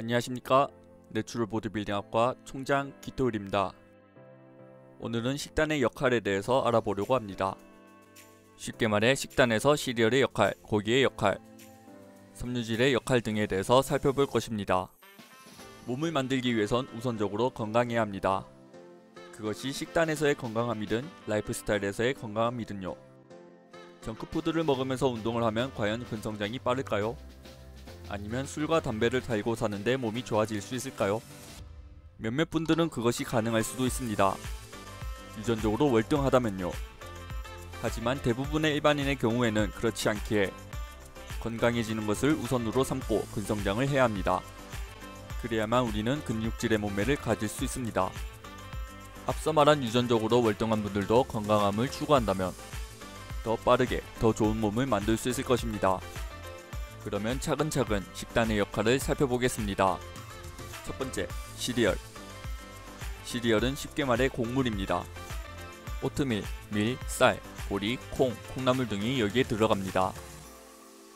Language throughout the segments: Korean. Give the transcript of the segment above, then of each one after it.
안녕하십니까. 내추럴 보디빌딩학과 총장 기토일입니다. 오늘은 식단의 역할에 대해서 알아보려고 합니다. 쉽게 말해 식단에서 시리얼의 역할, 고기의 역할, 섬유질의 역할 등에 대해서 살펴볼 것입니다. 몸을 만들기 위해선 우선적으로 건강해야 합니다. 그것이 식단에서의 건강함이든 라이프 스타일에서의 건강함이든요. 정크푸드를 먹으면서 운동을 하면 과연 근성장이 빠를까요? 아니면 술과 담배를 달고 사는데 몸이 좋아질 수 있을까요? 몇몇 분들은 그것이 가능할 수도 있습니다. 유전적으로 월등하다면요. 하지만 대부분의 일반인의 경우에는 그렇지 않기에 건강해지는 것을 우선으로 삼고 근성장을 해야 합니다. 그래야만 우리는 근육질의 몸매를 가질 수 있습니다. 앞서 말한 유전적으로 월등한 분들도 건강함을 추구한다면 더 빠르게 더 좋은 몸을 만들 수 있을 것입니다. 그러면 차근차근 식단의 역할을 살펴보겠습니다. 첫 번째, 시리얼. 시리얼은 쉽게 말해 곡물입니다. 오트밀, 밀, 쌀, 보리, 콩, 콩나물 등이 여기에 들어갑니다.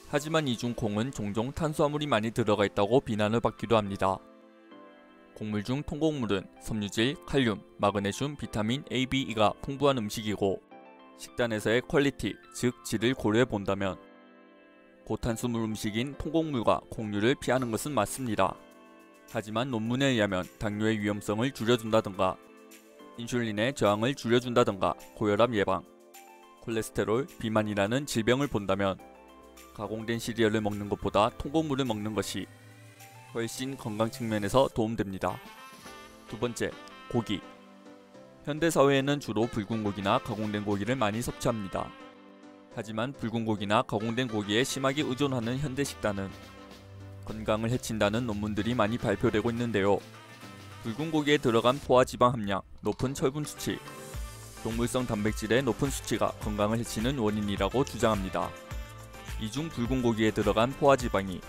하지만 이 중 콩은 종종 탄수화물이 많이 들어가 있다고 비난을 받기도 합니다. 곡물 중 통곡물은 섬유질, 칼륨, 마그네슘, 비타민 A, B, E가 풍부한 음식이고 식단에서의 퀄리티, 즉 질을 고려해 본다면 고탄수물 음식인 통곡물과 콩류를 피하는 것은 맞습니다. 하지만 논문에 의하면 당뇨의 위험성을 줄여준다던가 인슐린의 저항을 줄여준다던가 고혈압 예방, 콜레스테롤, 비만이라는 질병을 본다면 가공된 시리얼을 먹는 것보다 통곡물을 먹는 것이 훨씬 건강 측면에서 도움됩니다. 두 번째, 고기. 현대사회에는 주로 붉은 고기나 가공된 고기를 많이 섭취합니다. 하지만 붉은 고기나 가공된 고기에 심하게 의존하는 현대 식단은 건강을 해친다는 논문들이 많이 발표되고 있는데요. 붉은 고기에 들어간 포화지방 함량, 높은 철분 수치, 동물성 단백질의 높은 수치가 건강을 해치는 원인이라고 주장합니다. 이 중 붉은 고기에 들어간 포화지방이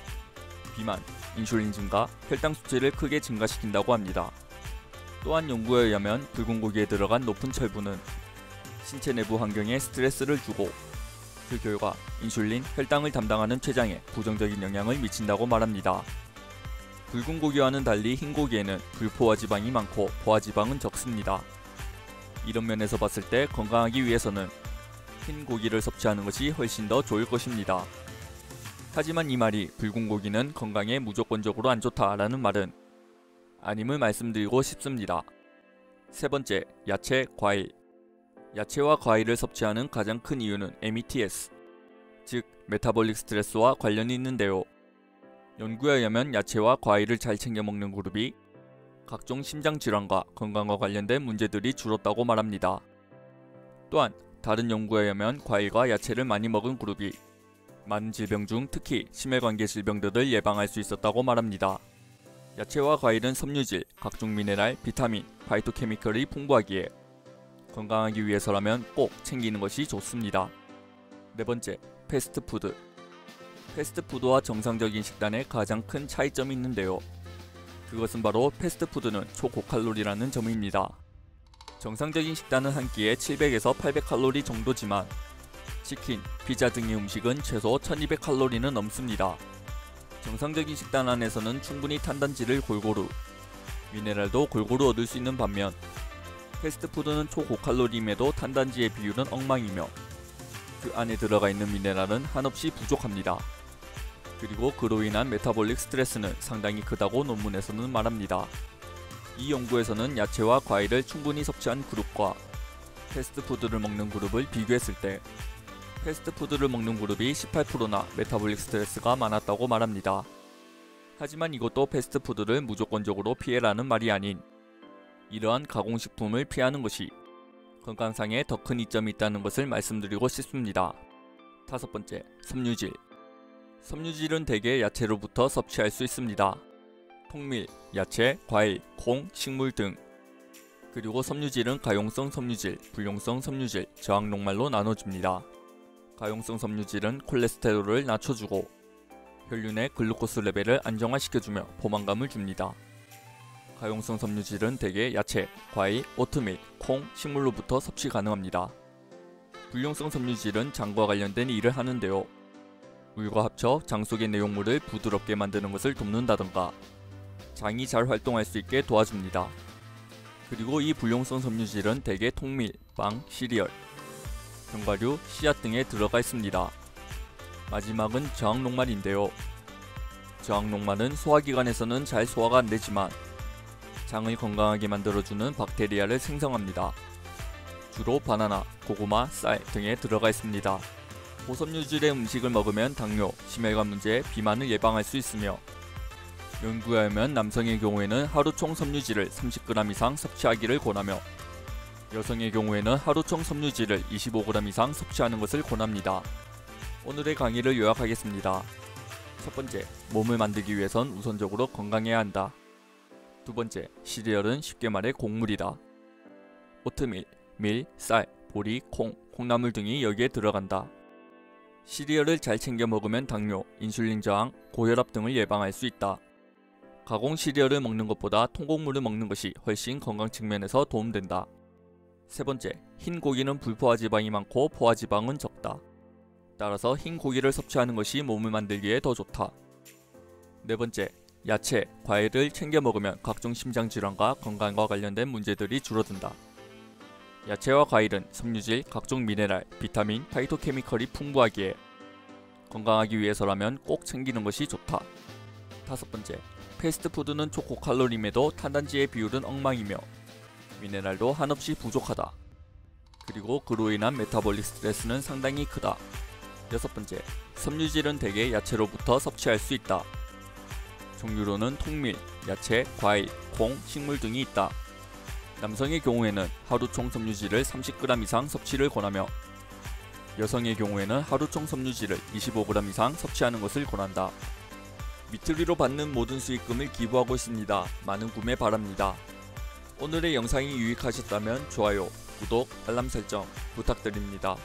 비만, 인슐린 증가, 혈당 수치를 크게 증가시킨다고 합니다. 또한 연구에 의하면 붉은 고기에 들어간 높은 철분은 신체 내부 환경에 스트레스를 주고 그 결과 인슐린, 혈당을 담당하는 췌장에 부정적인 영향을 미친다고 말합니다. 붉은 고기와는 달리 흰 고기에는 불포화지방이 많고 포화지방은 적습니다. 이런 면에서 봤을 때 건강하기 위해서는 흰 고기를 섭취하는 것이 훨씬 더 좋을 것입니다. 하지만 이 말이 붉은 고기는 건강에 무조건적으로 안 좋다라는 말은 아님을 말씀드리고 싶습니다. 세 번째, 야채, 과일. 야채와 과일을 섭취하는 가장 큰 이유는 METS, 즉 메타볼릭 스트레스와 관련이 있는데요. 연구에 의하면 야채와 과일을 잘 챙겨 먹는 그룹이 각종 심장질환과 건강과 관련된 문제들이 줄었다고 말합니다. 또한 다른 연구에 의하면 과일과 야채를 많이 먹은 그룹이 많은 질병 중 특히 심혈관계 질병들을 예방할 수 있었다고 말합니다. 야채와 과일은 섬유질, 각종 미네랄, 비타민, 파이토케미컬이 풍부하기에 건강하기 위해서라면 꼭 챙기는 것이 좋습니다. 네 번째, 패스트푸드. 패스트푸드와 정상적인 식단에 가장 큰 차이점이 있는데요. 그것은 바로 패스트푸드는 초고칼로리라는 점입니다. 정상적인 식단은 한 끼에 700에서 800칼로리 정도지만 치킨, 피자 등의 음식은 최소 1200칼로리는 넘습니다. 정상적인 식단 안에서는 충분히 탄단지를 골고루, 미네랄도 골고루 얻을 수 있는 반면 패스트푸드는 초고칼로리임에도 탄단지의 비율은 엉망이며 그 안에 들어가 있는 미네랄은 한없이 부족합니다. 그리고 그로 인한 메타볼릭 스트레스는 상당히 크다고 논문에서는 말합니다. 이 연구에서는 야채와 과일을 충분히 섭취한 그룹과 패스트푸드를 먹는 그룹을 비교했을 때 패스트푸드를 먹는 그룹이 18%나 메타볼릭 스트레스가 많았다고 말합니다. 하지만 이것도 패스트푸드를 무조건적으로 피해라는 말이 아닌 이러한 가공식품을 피하는 것이 건강상에 더 큰 이점이 있다는 것을 말씀드리고 싶습니다. 다섯 번째, 섬유질. 섬유질은 대개 야채로부터 섭취할 수 있습니다. 통밀, 야채, 과일, 콩, 식물 등. 그리고 섬유질은 가용성 섬유질, 불용성 섬유질, 저항녹말로 나눠집니다. 가용성 섬유질은 콜레스테롤을 낮춰주고 혈류 내 글루코스 레벨을 안정화시켜주며 포만감을 줍니다. 가용성 섬유질은 대개 야채, 과일, 오트밀, 콩, 식물로부터 섭취 가능합니다. 불용성 섬유질은 장과 관련된 일을 하는데요. 물과 합쳐 장 속의 내용물을 부드럽게 만드는 것을 돕는다던가 장이 잘 활동할 수 있게 도와줍니다. 그리고 이 불용성 섬유질은 대개 통밀, 빵, 시리얼, 견과류, 씨앗 등에 들어가 있습니다. 마지막은 저항녹말인데요. 저항녹말은 소화기관에서는 잘 소화가 안되지만 장을 건강하게 만들어주는 박테리아를 생성합니다. 주로 바나나, 고구마, 쌀 등에 들어가 있습니다. 고섬유질의 음식을 먹으면 당뇨, 심혈관 문제, 비만을 예방할 수 있으며 연구에 의하면 남성의 경우에는 하루 총 섬유질을 30g 이상 섭취하기를 권하며 여성의 경우에는 하루 총 섬유질을 25g 이상 섭취하는 것을 권합니다. 오늘의 강의를 요약하겠습니다. 첫 번째, 몸을 만들기 위해선 우선적으로 건강해야 한다. 두 번째, 시리얼은 쉽게 말해 곡물이다. 오트밀, 밀, 쌀, 보리, 콩, 콩나물 등이 여기에 들어간다. 시리얼을 잘 챙겨 먹으면 당뇨, 인슐린 저항, 고혈압 등을 예방할 수 있다. 가공 시리얼을 먹는 것보다 통곡물을 먹는 것이 훨씬 건강 측면에서 도움된다. 세 번째, 흰 고기는 불포화 지방이 많고 포화 지방은 적다. 따라서 흰 고기를 섭취하는 것이 몸을 만들기에 더 좋다. 네 번째, 야채, 과일을 챙겨 먹으면 각종 심장질환과 건강과 관련된 문제들이 줄어든다. 야채와 과일은 섬유질, 각종 미네랄, 비타민, 파이토케미컬이 풍부하기에 건강하기 위해서라면 꼭 챙기는 것이 좋다. 다섯 번째, 패스트푸드는 초고칼로리임에도 탄단지의 비율은 엉망이며 미네랄도 한없이 부족하다. 그리고 그로 인한 메타볼릭 스트레스는 상당히 크다. 여섯 번째, 섬유질은 대개 야채로부터 섭취할 수 있다. 종류로는 통밀, 야채, 과일, 콩, 식물 등이 있다. 남성의 경우에는 하루 총 섬유질을 30g 이상 섭취를 권하며 여성의 경우에는 하루 총 섬유질을 25g 이상 섭취하는 것을 권한다. 미트리로 받는 모든 수익금을 기부하고 있습니다. 많은 구매 바랍니다. 오늘의 영상이 유익하셨다면 좋아요, 구독, 알람 설정 부탁드립니다.